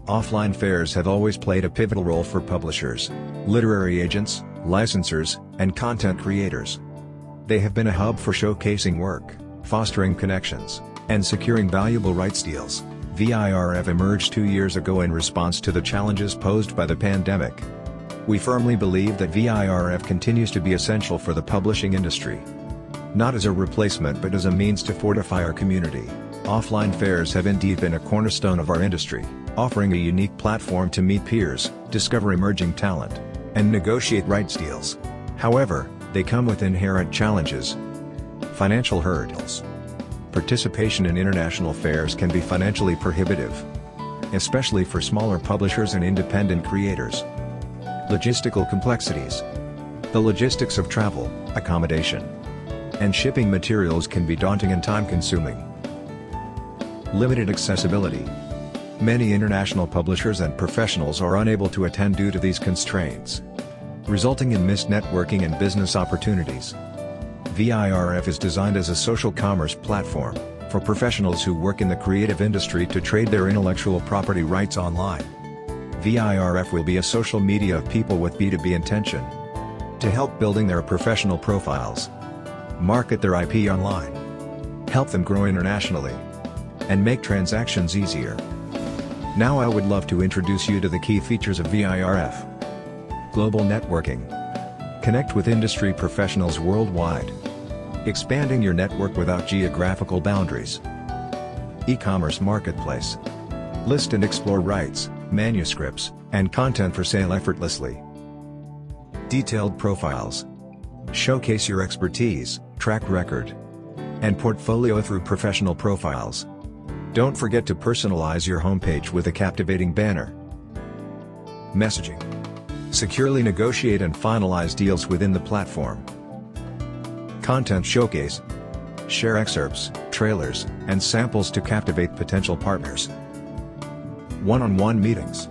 Offline fairs have always played a pivotal role for publishers, literary agents, licensors, and content creators. They have been a hub for showcasing work, fostering connections, and securing valuable rights deals. VIRF emerged 2 years ago in response to the challenges posed by the pandemic. We firmly believe that VIRF continues to be essential for the publishing industry. Not as a replacement but as a means to fortify our community, offline fairs have indeed been a cornerstone of our industry, offering a unique platform to meet peers, discover emerging talent, and negotiate rights deals. However, they come with inherent challenges. Financial hurdles. Participation in international fairs can be financially prohibitive, especially for smaller publishers and independent creators. Logistical complexities. The logistics of travel, accommodation, and shipping materials can be daunting and time-consuming. Limited accessibility. Many international publishers and professionals are unable to attend due to these constraints, resulting in missed networking and business opportunities. VIRF is designed as a social commerce platform for professionals who work in the creative industry to trade their intellectual property rights online. VIRF will be a social media of people with B2B intention to help building their professional profiles, market their IP online, help them grow internationally, and make transactions easier. Now I would love to introduce you to the key features of VIRF. Global networking. Connect with industry professionals worldwide, expanding your network without geographical boundaries. E-commerce marketplace. List and explore rights, manuscripts, and content for sale effortlessly. Detailed profiles. Showcase your expertise, track record, and portfolio through professional profiles. Don't forget to personalize your homepage with a captivating banner. Messaging. Securely negotiate and finalize deals within the platform. Content showcase. Share excerpts, trailers, and samples to captivate potential partners. One-on-one meetings.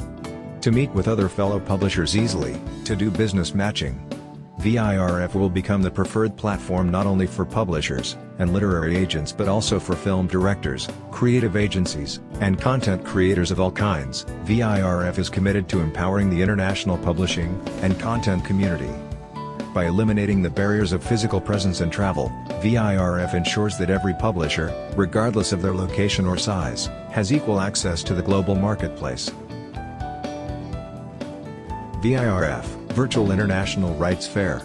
To meet with other fellow publishers easily, to do business matching. VIRF will become the preferred platform not only for publishers and literary agents but also for film directors, creative agencies, and content creators of all kinds. VIRF is committed to empowering the international publishing and content community. By eliminating the barriers of physical presence and travel, VIRF ensures that every publisher, regardless of their location or size, has equal access to the global marketplace. VIRF, Virtual International Rights Fair.